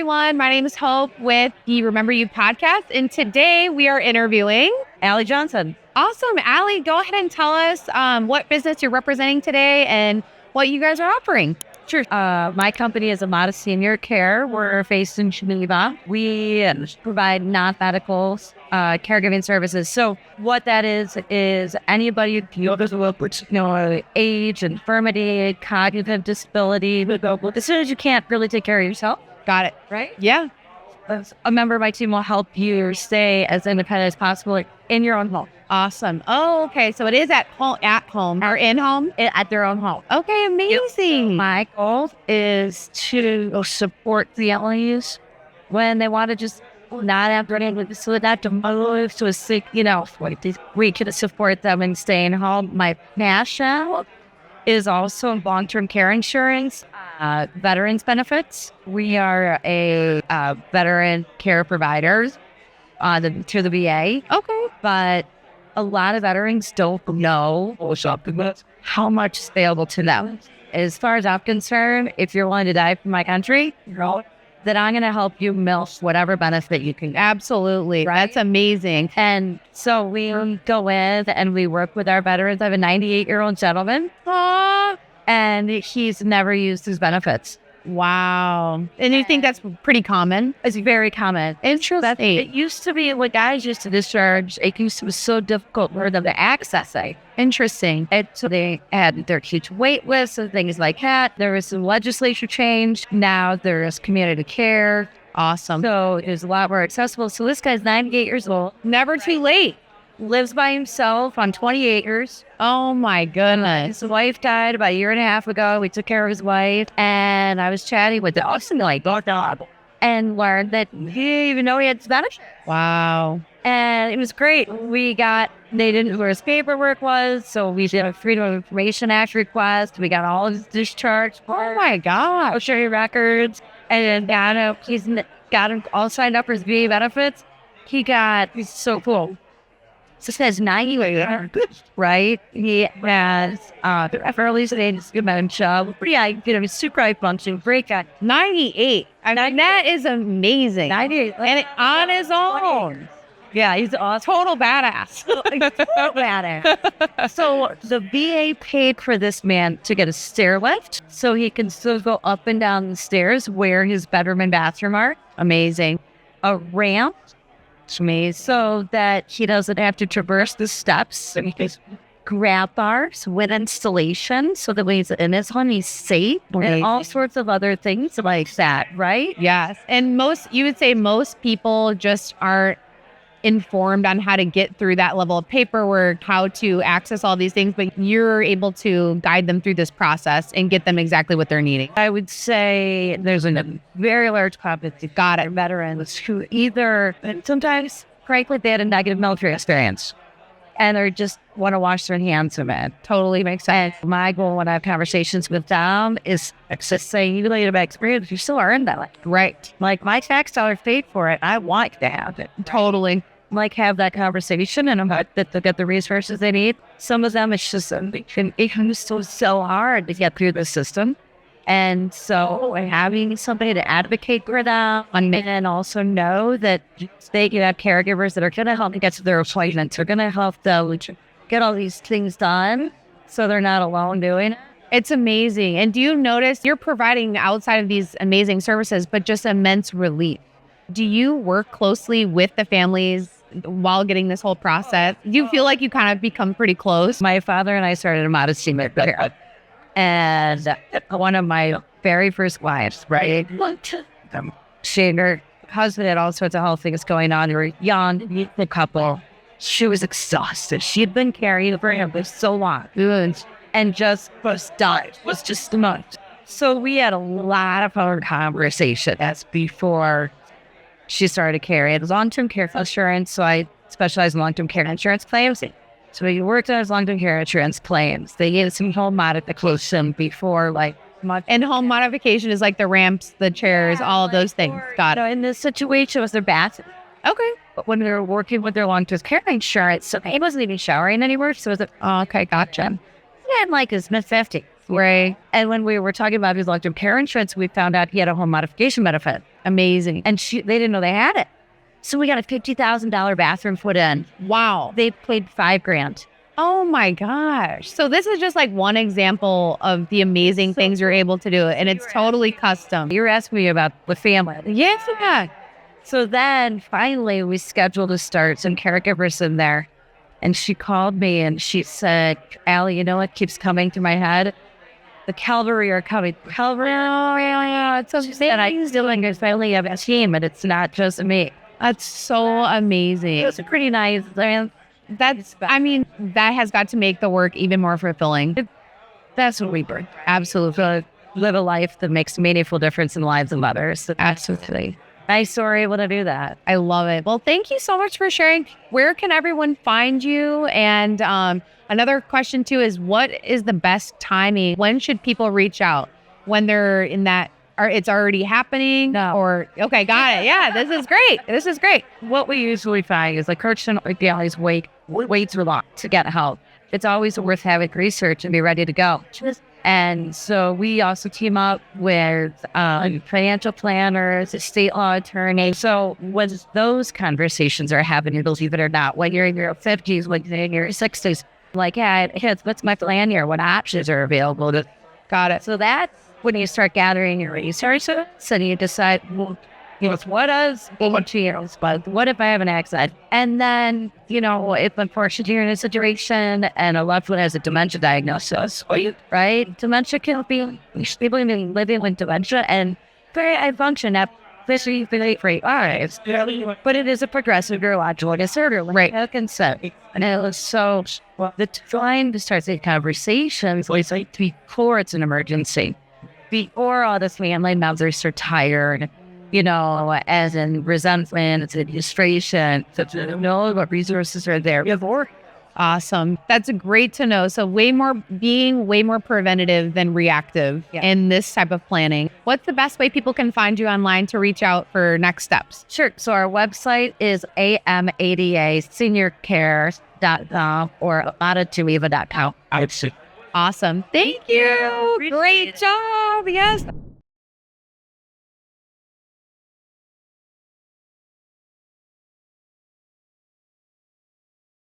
everyone. My name is Hope with the Remember You podcast. And today we are interviewing Alie Johnson. Awesome. Alie, go ahead and tell us what business you're representing today and what you guys are offering. Sure. My company is Amada Senior Care. We're based in Geneva. We provide non-medical caregiving services. So what that is anybody with age, infirmity, cognitive disability, as soon as you can't really take care of yourself. Got it. Right? Yeah. A member of my team will help you stay as independent as possible in your own home. Awesome. Oh, okay. So it is at home or in home? At their own home. Okay, amazing. My goal is to support the LEs when they want to just not have so not to move to a sick, we can support them and staying home. My passion is also long-term care insurance, veterans benefits. We are a veteran care provider to the VA. Okay. But a lot of veterans don't know how much is available to them. As far as I'm concerned, if you're willing to die for my country, then I'm going to help you milk whatever benefit you can. Absolutely. Right? That's amazing. And so we go in and we work with our veterans. I have a 98-year-old gentleman. Aww. And he's never used his benefits. Wow. And you think that's pretty common? It's very common. Interesting. It used to be when guys used to discharge, it used to be so difficult for them to access it. Interesting. And so they had their huge wait lists and things like that. There was some legislature change. Now there's community care. Awesome. So it's a lot more accessible. So this guy's 98 years old. Never too late. Lives by himself on 20 acres. Oh my goodness. His wife died about a year and a half ago. We took care of his wife. And I was chatting with him. And learned that he didn't even know he had Spanish. Wow. And it was great. They didn't know where his paperwork was. So we did a Freedom of Information Act request. We got all of his discharge. Oh my God. I'll show you records. And then he's got him all signed up for his VA benefits. He's so cool. So it says 90, right? He has early stage dementia. He's super high functioning, great guy. 98. I mean, that is amazing. 98. And on his own. Yeah, he's awesome. Total badass. Total badass. So the VA paid for this man to get a stair lift so he can still go up and down the stairs where his bedroom and bathroom are. Amazing. A ramp. So that he doesn't have to traverse the steps. And he has grab bars with installation so that when he's in his home, he's safe. And all sorts of other things like that, right? Yes. And you would say most people just aren't informed on how to get through that level of paperwork, how to access all these things, but you're able to guide them through this process and get them exactly what they're needing. I would say there's a very large population of veterans who sometimes, frankly, they had a negative military experience and they just want to wash their hands of it. Totally makes sense. And my goal when I have conversations with them is to say, you laid a bad experience, you still are in that. Right. Like my tax dollars paid for it. I want to have it. Totally. Like have that conversation and I'm that they'll get the resources they need. Some of them, it's just, it's so hard to get through the system. And so having somebody to advocate for them and also know that they can have caregivers that are going to help them get to their appointments. They're going to help them get all these things done so they're not alone doing it. It's amazing. And do you notice you're providing outside of these amazing services, but just immense relief? Do you work closely with the families while getting this whole process? Do you feel like you kind of become pretty close? My father and I started Amada Senior Care. And one of my very first wives, right? She and her husband had all sorts of health things going on. They were young, the couple. She was exhausted. She had been carrying for him for so long. And just died. Was just a month. So we had a lot of hard conversations before she started carrying long-term care insurance. So I specialize in long-term care insurance claims. So we worked on his long-term care insurance claims. They gave some home modification before, and home modification is like the ramps, the chairs, all of those things. Got it. In this situation, it was their bathroom. Okay. But when they were working with their long-term care insurance, so he wasn't even showering anymore. So it was okay, gotcha. He had his mid-50s. Right. And when we were talking about his long-term care insurance, we found out he had a home modification benefit. Amazing. And they didn't know they had it. So we got a $50,000 bathroom put in. Wow. They paid $5,000. Oh my gosh. So this is just like one example of the amazing things you're able to do. And it's totally custom. You were asking me about the family. Yeah. So then finally we scheduled to start some caregivers in there. And she called me and she said, Alie, you know what keeps coming to my head? The Calvary are coming. Calvary. Oh, yeah. It's amazing. And I still think I finally have a team, and it's not just me. That's so amazing. It's pretty nice. That has got to make the work even more fulfilling. That's what we bring. Absolutely. Live a life that makes a meaningful difference in the lives of others. Absolutely. Nice we're able to do that. I love it. Well, thank you so much for sharing. Where can everyone find you? And another question too is, what is the best timing? When should people reach out? When they're in that, or it's already happening? No. Or, okay, got it. Yeah, this is great. This is great. What we usually find is like Kirsten Galley's wait too long to get help. It's always worth having research and be ready to go. And so we also team up with financial planners, estate law attorneys. So when those conversations are happening, believe it or not, when you're in your 50s, when you're in your 60s, like, yeah, what's my plan here? What options are available? Got it. So that's when you start gathering your resources and you decide, well, what does but what if I have an accident? And then, if unfortunately you're in a situation and a loved one has a dementia diagnosis, right? Dementia can be, people can be living with dementia and very high function at very great lives. But it is a progressive neurological disorder. Right. And so the time to start these conversations is like before it's an emergency, before all the family members are tired, as in resentment, it's frustration, know what resources are there before. Awesome. That's great to know. So being way more preventative than reactive in this type of planning. What's the best way people can find you online to reach out for next steps? Sure. So our website is AMADA or AmadaTueva.com. Awesome. Thank you. Great job. Yes.